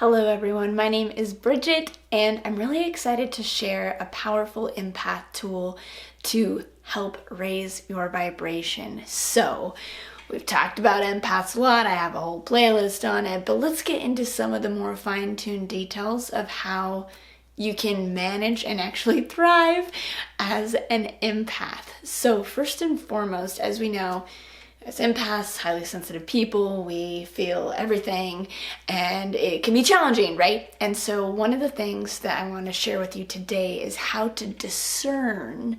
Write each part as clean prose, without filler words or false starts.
Hello everyone, my name is Bridget and I'm really excited to share a powerful empath tool to help raise your vibration. So, we've talked about empaths a lot, I have a whole playlist on it, but let's get into some of the more fine-tuned details of how you can manage and actually thrive as an empath. So first and foremost, as we know, as empaths, highly sensitive people, we feel everything and it can be challenging, right? And so one of the things that I want to share with you today is how to discern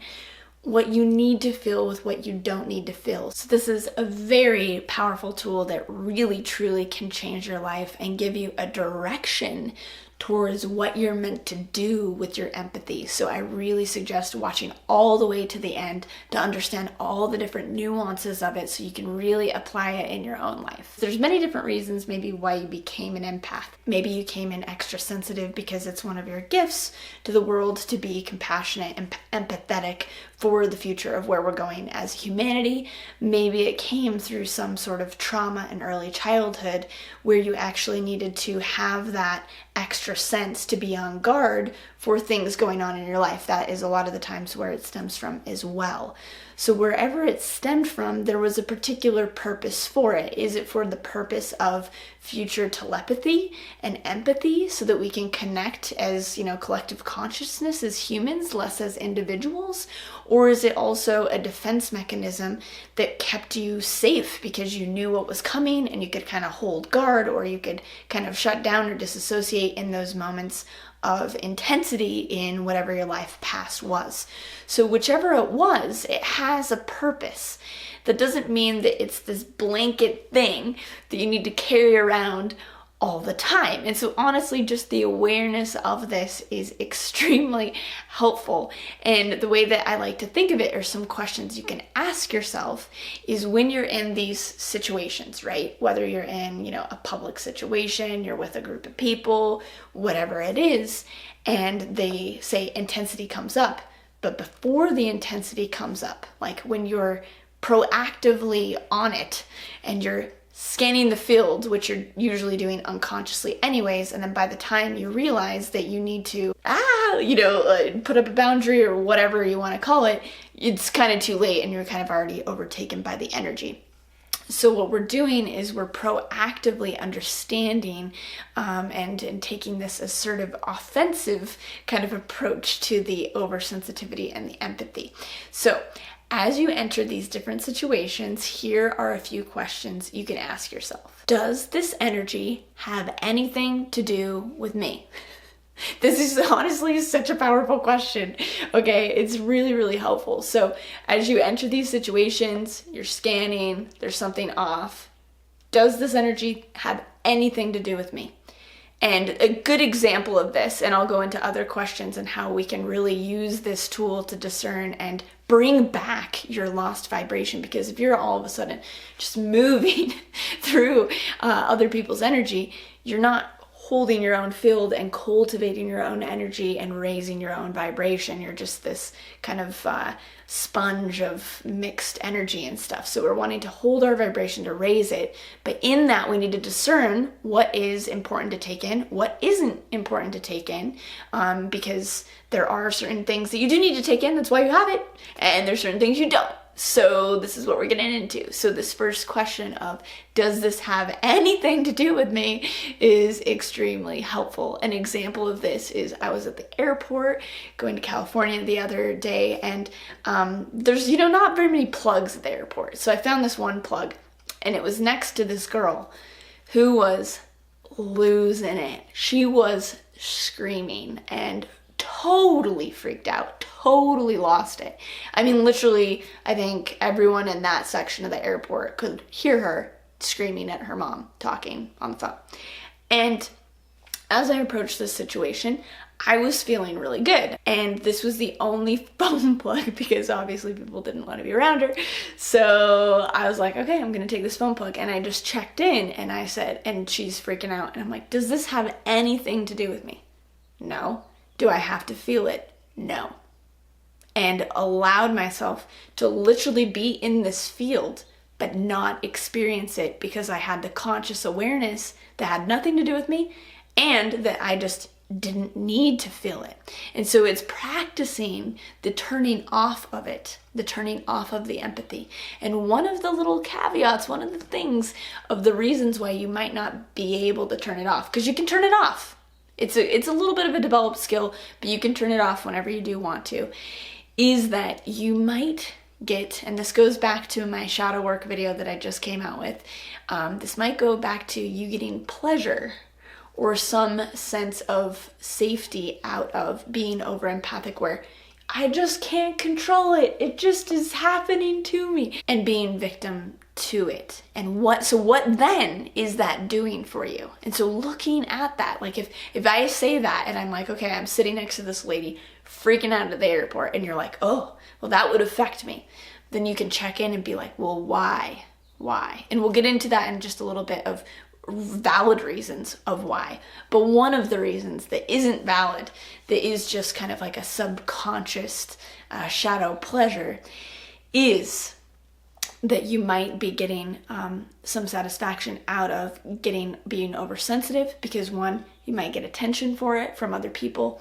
what you need to feel with what you don't need to feel. So this is a very powerful tool that really truly can change your life and give you a direction towards what you're meant to do with your empathy. So I really suggest watching all the way to the end to understand all the different nuances of it so you can really apply it in your own life. There's many different reasons maybe why you became an empath. Maybe you came in extra sensitive because it's one of your gifts to the world to be compassionate and empathetic for the future of where we're going as humanity. Maybe it came through some sort of trauma in early childhood where you actually needed to have that extra sense to be on guard for things going on in your life. That is a lot of the times where it stems from as well. So wherever it stemmed from, there was a particular purpose for it. Is it for the purpose of future telepathy and empathy so that we can connect as, collective consciousness as humans, less as individuals? Or is it also a defense mechanism that kept you safe because you knew what was coming and you could kind of hold guard, or you could kind of shut down or disassociate in those moments of intensity in whatever your life past was? So whichever it was, it has a purpose. That doesn't mean that it's this blanket thing that you need to carry around all the time. And so honestly, just the awareness of this is extremely helpful. And the way that I like to think of it, or some questions you can ask yourself, is when you're in these situations, right? Whether you're in, a public situation, you're with a group of people, whatever it is, and they say intensity comes up. But before the intensity comes up, like when you're proactively on it and you're scanning the field, which you're usually doing unconsciously anyways, and then by the time you realize that you need to put up a boundary or whatever you want to call it, it's kind of too late and you're kind of already overtaken by the energy. So what we're doing is we're proactively understanding and taking this assertive, offensive kind of approach to the oversensitivity and the empathy. So as you enter these different situations, here are a few questions you can ask yourself. Does this energy have anything to do with me? This is honestly such a powerful question, okay? It's really, really helpful. So as you enter these situations, you're scanning, there's something off. Does this energy have anything to do with me? And a good example of this, and I'll go into other questions and how we can really use this tool to discern and bring back your lost vibration, because if you're all of a sudden just moving through other people's energy, you're not holding your own field and cultivating your own energy and raising your own vibration. You're just this kind of sponge of mixed energy and stuff. So we're wanting to hold our vibration to raise it, but in that we need to discern what is important to take in, what isn't important to take in, because there are certain things that you do need to take in, that's why you have it, and there's certain things you don't. So this is what we're getting into. So this first question of, does this have anything to do with me, is extremely helpful. An example of this is I was at the airport going to California the other day, and there's, not very many plugs at the airport. So I found this one plug, and it was next to this girl who was losing it. She was screaming and totally freaked out, totally lost it. I mean, literally, I think everyone in that section of the airport could hear her screaming at her mom, talking on the phone. And as I approached this situation, I was feeling really good. And this was the only phone plug because obviously people didn't want to be around her. So I was like, okay, I'm going to take this phone plug. And I just checked in and I said, and she's freaking out. And I'm like, does this have anything to do with me? No. Do I have to feel it? No. And allowed myself to literally be in this field, but not experience it because I had the conscious awareness that had nothing to do with me and that I just didn't need to feel it. And so it's practicing the turning off of it, the turning off of the empathy. And one of the little caveats, one of the things of the reasons why you might not be able to turn it off, because you can turn it off. It's a little bit of a developed skill, but you can turn it off whenever you do want to, is that you might get, and this goes back to my shadow work video that I just came out with, this might go back to you getting pleasure or some sense of safety out of being over empathic, where I just can't control it. It just is happening to me, and being victim to it. And what then is that doing for you? And so looking at that, like if I say that and I'm like, okay, I'm sitting next to this lady freaking out at the airport, and you're like, oh, well, that would affect me. Then you can check in and be like, well, why? And we'll get into that in just a little bit of valid reasons of why. But one of the reasons that isn't valid, that is just kind of like a subconscious shadow pleasure, is that you might be getting some satisfaction out of being oversensitive, because one, you might get attention for it from other people.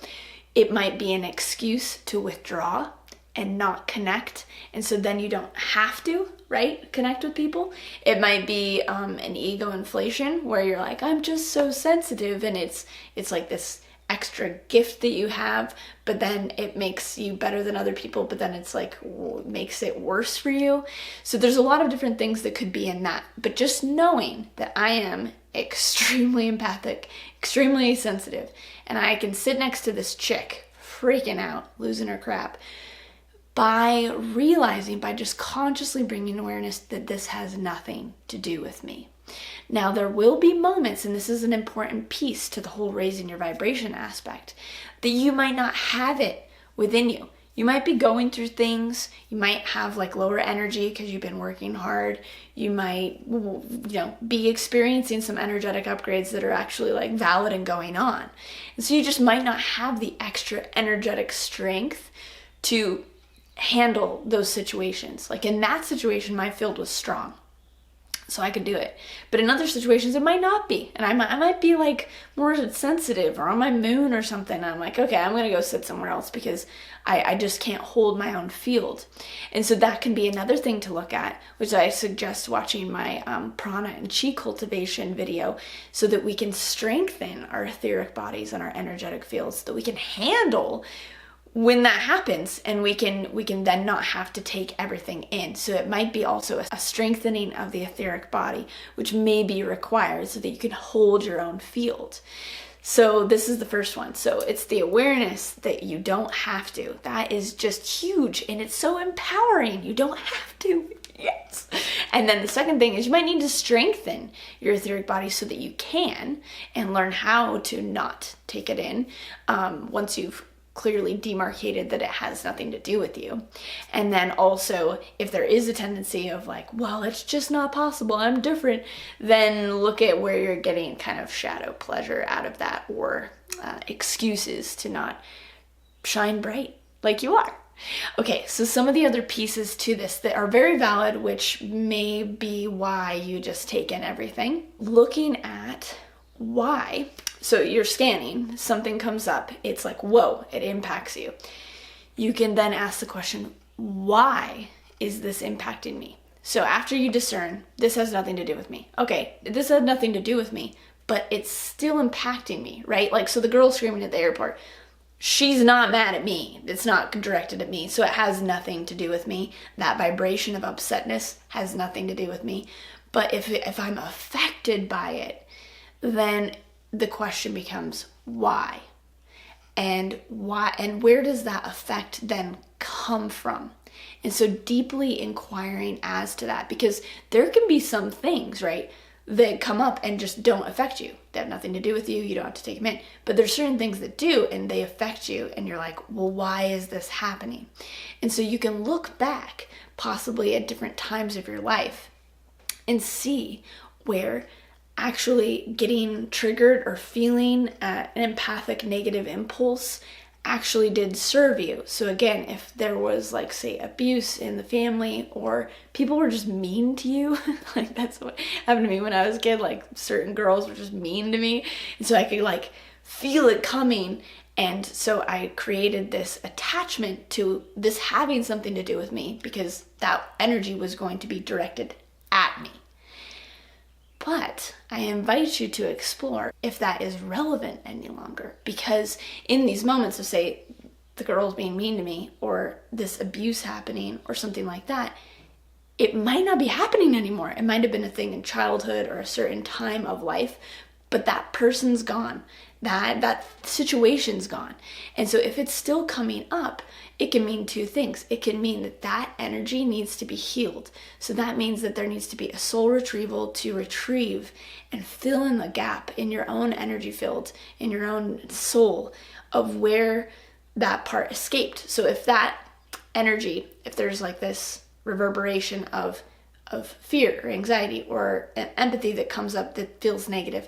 It might be an excuse to withdraw and not connect, and so then you don't have to, right, connect with people. It might be an ego inflation, where you're like, I'm just so sensitive, and it's like this extra gift that you have, but then it makes you better than other people, but then it's like makes it worse for you. So there's a lot of different things that could be in that, but just knowing that I am extremely empathic, extremely sensitive, and I can sit next to this chick freaking out, losing her crap, by just consciously bringing awareness that this has nothing to do with me. Now, there will be moments, and this is an important piece to the whole raising your vibration aspect, that you might not have it within you. You might be going through things, you might have like lower energy because you've been working hard, you might, be experiencing some energetic upgrades that are actually like valid and going on. And so you just might not have the extra energetic strength to handle those situations. Like in that situation, my field was strong, so I could do it. But in other situations, it might not be. And I might be like more sensitive or on my moon or something. I'm like, okay, I'm going to go sit somewhere else because I just can't hold my own field. And so that can be another thing to look at, which I suggest watching my prana and chi cultivation video, so that we can strengthen our etheric bodies and our energetic fields, so that we can handle when that happens, and we can then not have to take everything in. So it might be also a strengthening of the etheric body, which may be required so that you can hold your own field. So this is the first one. So it's the awareness that you don't have to. That is just huge, and it's so empowering. You don't have to. Yes. And then the second thing is you might need to strengthen your etheric body so that you can, and learn how to not take it in once you've clearly demarcated that it has nothing to do with you. And then also, if there is a tendency of like, well, it's just not possible, I'm different, then look at where you're getting kind of shadow pleasure out of that, or excuses to not shine bright like you are. Okay, so some of the other pieces to this that are very valid, which may be why you just take in everything. Looking at why. So you're scanning, something comes up, it's like, whoa, it impacts you. You can then ask the question, why is this impacting me? So after you discern, this has nothing to do with me. Okay, this had nothing to do with me, but it's still impacting me, right? Like, so the girl screaming at the airport, she's not mad at me. It's not directed at me, so it has nothing to do with me. That vibration of upsetness has nothing to do with me. But if I'm affected by it, then the question becomes why? And where does that effect then come from? And so deeply inquiring as to that, because there can be some things, right, that come up and just don't affect you. They have nothing to do with you. You don't have to take them in. But there's certain things that do, and they affect you, and you're like, well, why is this happening? And so you can look back possibly at different times of your life and see where actually getting triggered or feeling an empathic negative impulse actually did serve you. So again, if there was like, say, abuse in the family, or people were just mean to you, like that's what happened to me when I was a kid, like certain girls were just mean to me. And so I could like feel it coming. And so I created this attachment to this having something to do with me, because that energy was going to be directed at me. But I invite you to explore if that is relevant any longer, because in these moments of, say, the girls being mean to me, or this abuse happening, or something like that, it might not be happening anymore. It might have been a thing in childhood or a certain time of life, but that person's gone. That situation's gone. And so if it's still coming up, it can mean two things. It can mean that that energy needs to be healed. So that means that there needs to be a soul retrieval to retrieve and fill in the gap in your own energy field, in your own soul, of where that part escaped. So if that energy, if there's like this reverberation of fear or anxiety or empathy that comes up that feels negative,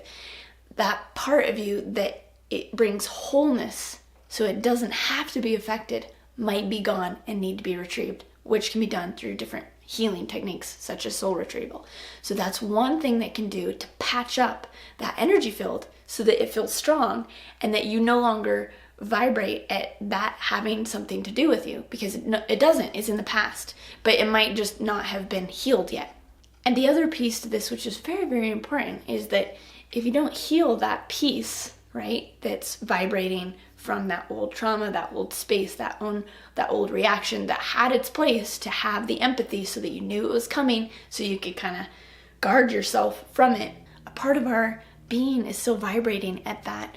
that part of you that it brings wholeness so it doesn't have to be affected might be gone and need to be retrieved, which can be done through different healing techniques such as soul retrieval. So that's one thing that can do to patch up that energy field so that it feels strong, and that you no longer vibrate at that having something to do with you, because it doesn't. It's in the past, but it might just not have been healed yet. And the other piece to this, which is very, very important, is that if you don't heal that piece, right, that's vibrating from that old trauma, that old space, that old reaction that had its place to have the empathy so that you knew it was coming, so you could kind of guard yourself from it. A part of our being is still vibrating at that,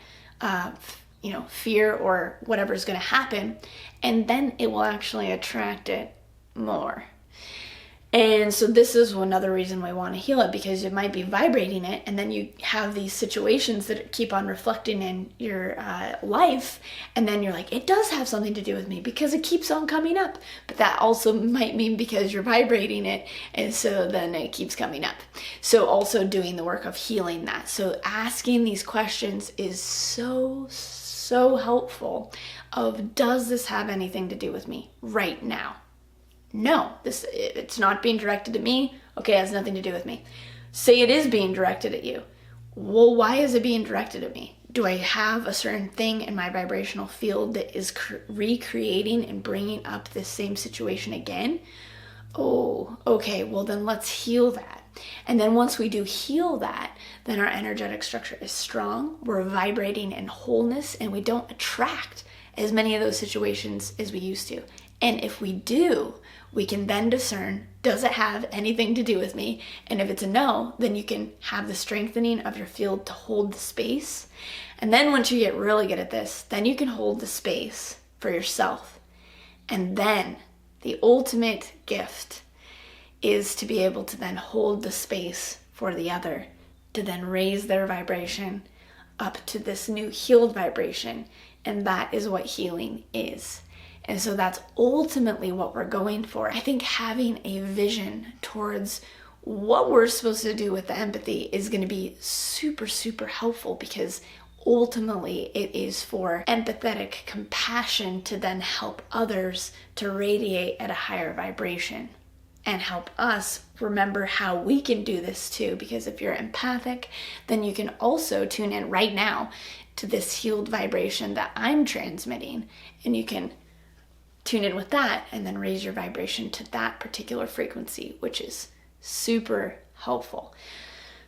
fear or whatever's going to happen, and then it will actually attract it more. And so this is another reason we want to heal it, because it might be vibrating it, and then you have these situations that keep on reflecting in your life, and then you're like, it does have something to do with me because it keeps on coming up. But that also might mean because you're vibrating it, and so then it keeps coming up. So also doing the work of healing that. So asking these questions is so helpful of, does this have anything to do with me right now? No, it's not being directed at me. Okay, it has nothing to do with me. Say it is being directed at you. Well, why is it being directed at me? Do I have a certain thing in my vibrational field that is recreating and bringing up this same situation again? Oh, okay, well then let's heal that. And then once we do heal that, then our energetic structure is strong, we're vibrating in wholeness, and we don't attract as many of those situations as we used to. And if we do, we can then discern, does it have anything to do with me? And if it's a no, then you can have the strengthening of your field to hold the space. And then once you get really good at this, then you can hold the space for yourself. And then the ultimate gift is to be able to then hold the space for the other, to then raise their vibration up to this new healed vibration. And that is what healing is. And so that's ultimately what we're going for. I think having a vision towards what we're supposed to do with the empathy is going to be super, super helpful, because ultimately it is for empathetic compassion to then help others to radiate at a higher vibration and help us remember how we can do this too. Because if you're empathic, then you can also tune in right now to this healed vibration that I'm transmitting, and you can tune in with that and then raise your vibration to that particular frequency, which is super helpful.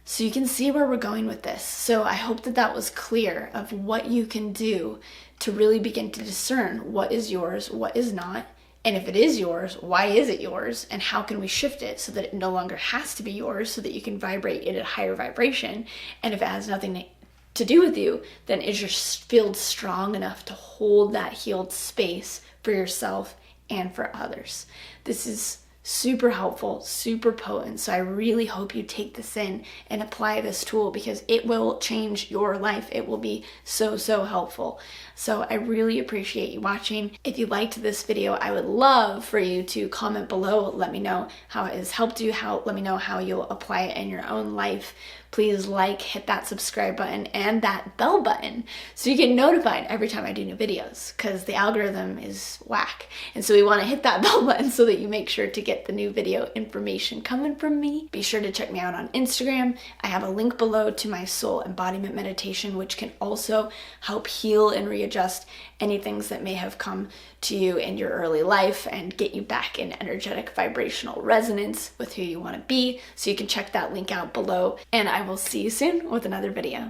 So you can see where we're going with this. So I hope that that was clear of what you can do to really begin to discern what is yours, what is not, and if it is yours, why is it yours, and how can we shift it so that it no longer has to be yours, so that you can vibrate it at a higher vibration. And if it has nothing to do with you, then is your field strong enough to hold that healed space for yourself and for others? This is super helpful, super potent. So I really hope you take this in and apply this tool, because it will change your life. It will be so helpful. So I really appreciate you watching. If you liked this video, I would love for you to comment below. Let me know how it has helped you. Let me know how you'll apply it in your own life. please hit that subscribe button and that bell button so you get notified every time I do new videos, because the algorithm is whack. And so we want to hit that bell button so that you make sure to get the new video information coming from me. Be sure to check me out on Instagram. I have a link below to my soul embodiment meditation, which can also help heal and readjust any things that may have come to you in your early life and get you back in energetic vibrational resonance with who you want to be. So you can check that link out below, and I will see you soon with another video.